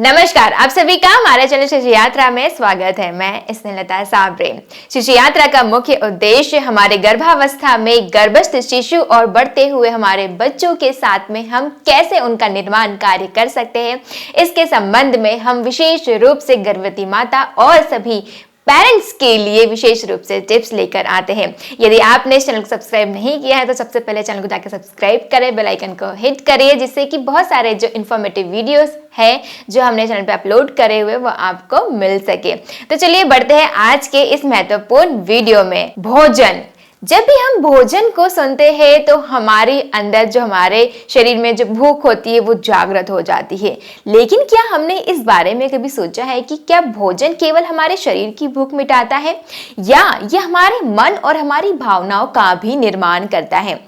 नमस्कार, आप सभी का हमारे चैनल शिशु यात्रा में स्वागत है। मैं स्नेहलता साबरे। शिशु यात्रा का मुख्य उद्देश्य हमारे गर्भावस्था में गर्भस्थ शिशु और बढ़ते हुए हमारे बच्चों के साथ में हम कैसे उनका निर्माण कार्य कर सकते हैं, इसके संबंध में हम विशेष रूप से गर्भवती माता और सभी पेरेंट्स के लिए विशेष रूप से टिप्स लेकर आते हैं। यदि आपने इस चैनल को सब्सक्राइब नहीं किया है तो सबसे पहले चैनल को जाकर सब्सक्राइब करें, बेल आइकन को हिट करिए, जिससे कि बहुत सारे जो इन्फॉर्मेटिव वीडियोस है जो हमने चैनल पे अपलोड करे हुए वो आपको मिल सके। तो चलिए बढ़ते हैं आज के इस महत्वपूर्ण वीडियो में। भोजन। जब भी हम भोजन को सुनते हैं तो हमारे अंदर जो हमारे शरीर में जो भूख होती है वो जागृत हो जाती है। लेकिन क्या हमने इस बारे में कभी सोचा है कि क्या भोजन केवल हमारे शरीर की भूख मिटाता है या ये हमारे मन और हमारी भावनाओं का भी निर्माण करता है?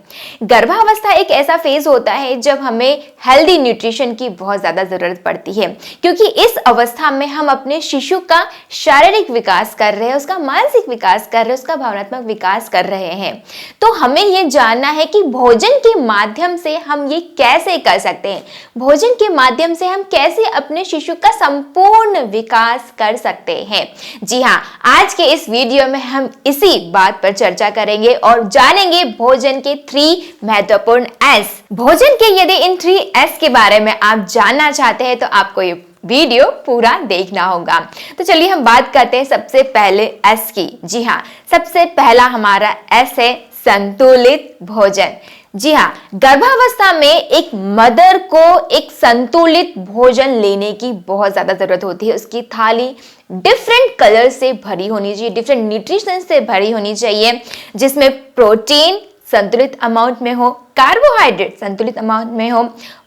गर्भावस्था एक ऐसा फेज होता है जब हमें हेल्दी न्यूट्रिशन की बहुत ज्यादा जरूरत पड़ती है, क्योंकि इस अवस्था में हम अपने शिशु का शारीरिक विकास कर रहे हैं, उसका मानसिक विकास कर रहे हैं, उसका भावनात्मक विकास कर रहे हैं। तो हमें ये जानना है कि भोजन के माध्यम से हम ये कैसे कर सकते हैं, भोजन के माध्यम से हम कैसे अपने शिशु का संपूर्ण विकास कर सकते हैं। जी हाँ, आज के इस वीडियो में हम इसी बात पर चर्चा करेंगे और जानेंगे भोजन के 3 महत्वपूर्ण एस। भोजन के यदि इन 3 एस के बारे में आप जानना चाहते हैं तो आपको ये वीडियो पूरा देखना होगा। तो चलिए हम बात करते हैं सबसे पहले एस की। जी हाँ, सबसे पहला हमारा एस है संतुलित भोजन। जी हाँ, गर्भावस्था में एक मदर को एक संतुलित भोजन लेने की बहुत ज्यादा जरूरत होती है। उसकी थाली डिफरेंट कलर से भरी होनी चाहिए, डिफरेंट न्यूट्रिशन से भरी होनी चाहिए, जिसमें प्रोटीन संतुलित अमाउंट में हो, कार्बोहाइड्रेट संतुलित अमाउंट में हो,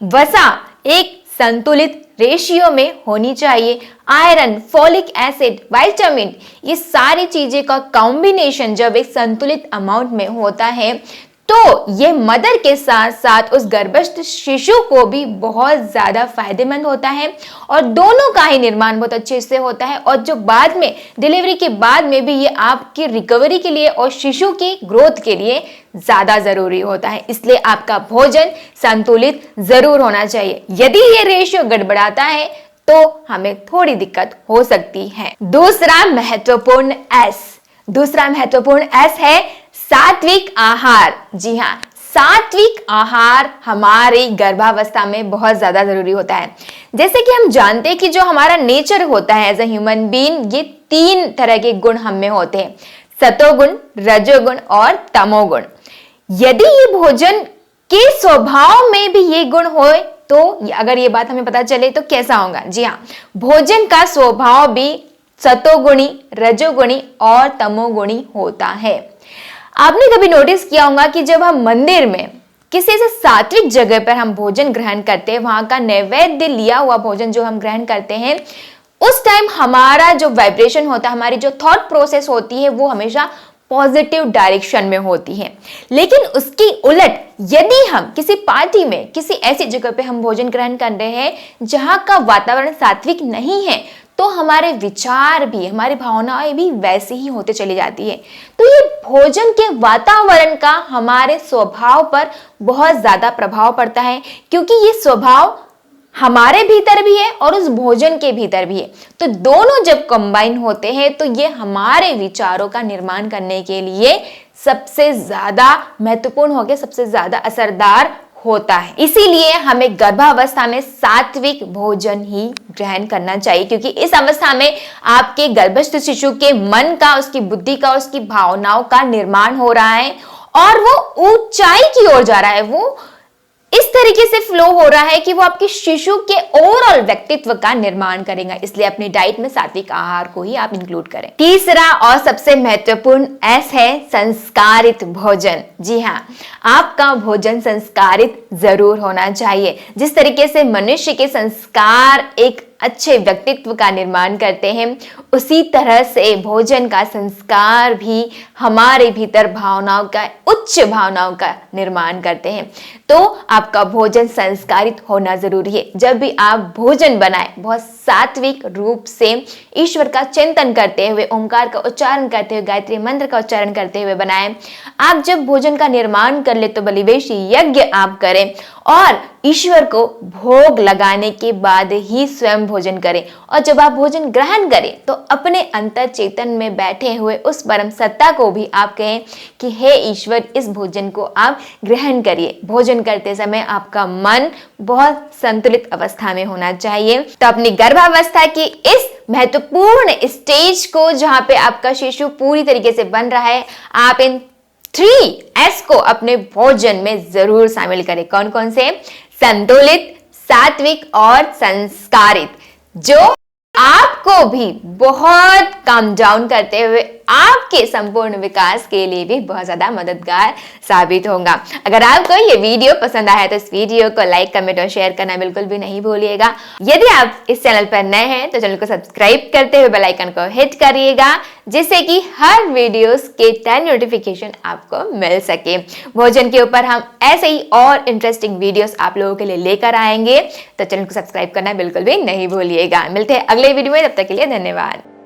वसा एक संतुलित रेशियो में होनी चाहिए, आयरन, फोलिक एसिड, विटामिन, ये सारी चीजें का कॉम्बिनेशन जब एक संतुलित अमाउंट में होता है तो ये मदर के साथ साथ उस गर्भस्थ शिशु को भी बहुत ज्यादा फायदेमंद होता है और दोनों का ही निर्माण बहुत अच्छे से होता है। और जो बाद में डिलीवरी के बाद में भी ये आपकी रिकवरी के लिए और शिशु की ग्रोथ के लिए ज्यादा जरूरी होता है। इसलिए आपका भोजन संतुलित जरूर होना चाहिए। यदि ये रेशियो गड़बड़ाता है तो हमें थोड़ी दिक्कत हो सकती है। दूसरा महत्वपूर्ण एस है सात्विक आहार। जी हाँ, सात्विक आहार हमारी गर्भावस्था में बहुत ज्यादा जरूरी होता है। जैसे कि हम जानते हैं कि जो हमारा नेचर होता है एज अ ह्यूमन बीइंग, ये 3 तरह के गुण हम में होते हैं, सतोगुण, रजोगुण और तमोगुण। यदि ये भोजन के स्वभाव में भी ये गुण हो तो अगर ये बात हमें पता चले तो कैसा होगा? जी हाँ, भोजन का स्वभाव भी सतोगुणी, रजोगुणी और तमोगुणी होता है। आपने कभी नोटिस किया होगा कि जब हम मंदिर में किसी से सात्विक जगह पर हम भोजन ग्रहण करते हैं, वहां का नैवेद्य लिया हुआ भोजन जो हम ग्रहण करते हैं, उस टाइम हमारा जो वाइब्रेशन होता है, हमारी जो थॉट प्रोसेस होती है वो हमेशा पॉजिटिव डायरेक्शन में होती है। लेकिन उसकी उलट यदि हम किसी पार्टी में किसी ऐसी जगह पे हम भोजन ग्रहण कर रहे हैं जहां का वातावरण सात्विक नहीं है तो हमारे विचार भी, हमारी भावनाएं भी वैसे ही होते चली जाती है। तो ये भोजन के वातावरण का हमारे स्वभाव पर बहुत ज्यादा प्रभाव पड़ता है, क्योंकि ये स्वभाव हमारे भीतर भी है और उस भोजन के भीतर भी है। तो दोनों जब कंबाइन होते हैं तो ये हमारे विचारों का निर्माण करने के लिए सबसे ज्यादा महत्वपूर्ण हो गया, सबसे ज्यादा असरदार होता है। इसीलिए हमें गर्भावस्था में सात्विक भोजन ही ग्रहण करना चाहिए, क्योंकि इस अवस्था में आपके गर्भस्थ शिशु के मन का, उसकी बुद्धि का, उसकी भावनाओं का निर्माण हो रहा है और वो ऊंचाई की ओर जा रहा है। वो इस तरीके से फ्लो हो रहा है कि वो आपके शिशु के ओवरऑल व्यक्तित्व का निर्माण करेगा। इसलिए अपनी डाइट में सात्विक आहार को ही आप इंक्लूड करें। तीसरा और सबसे महत्वपूर्ण एस है संस्कारित भोजन। जी हाँ, आपका भोजन संस्कारित जरूर होना चाहिए। जिस तरीके से मनुष्य के संस्कार एक अच्छे व्यक्तित्व का निर्माण करते हैं, उसी तरह से भोजन का संस्कार भी हमारे भीतर भावनाओं का, उच्च भावनाओं का निर्माण करते हैं। तो आपका भोजन संस्कारित होना जरूरी है। जब भी आप भोजन बनाएं, बहुत सात्विक रूप से ईश्वर का चिंतन करते हुए, ओंकार का उच्चारण करते हुए, गायत्री मंत्र का उच्चारण करते हुए बनाएं। आप जब भोजन का निर्माण कर ले तो बलिवेश यज्ञ आप करें और ईश्वर को भोग लगाने के बाद ही स्वयं भोजन करें। और जब आप भोजन ग्रहण करें तो अपने अंतर चेतन में बैठे हुए उस परम सत्ता को भी आप कहें कि हे ईश्वर, इस भोजन को आप ग्रहण करिए। भोजन करते समय आपका मन बहुत संतुलित अवस्था में होना चाहिए। तो अपनी गर्भावस्था की इस महत्वपूर्ण स्टेज को, जहां पे आपका शिशु पूरी तरीके से बन रहा है, आप इन 3S को अपने भोजन में जरूर शामिल करें। कौन कौन से? संतुलित, सात्विक और संस्कारित, जो आपको भी बहुत काम डाउन करते हुए आपके संपूर्ण विकास के लिए भी बहुत ज्यादा मददगार साबित होगा। अगर आपको ये वीडियो पसंद आया तो इस वीडियो को लाइक, कमेंट और शेयर करना बिल्कुल भी नहीं भूलिएगा। यदि आप इस चैनल पर नए हैं तो चैनल को सब्सक्राइब करते हुए बेल आइकन को हिट करिएगा, जिससे कि हर वीडियोस के 10 नोटिफिकेशन आपको मिल सके। भोजन के ऊपर हम ऐसे ही और इंटरेस्टिंग वीडियोस आप लोगों के लिए लेकर आएंगे, तो चैनल को सब्सक्राइब करना बिल्कुल भी नहीं भूलिएगा। मिलते हैं अगले वीडियो में, तब तक के लिए धन्यवाद।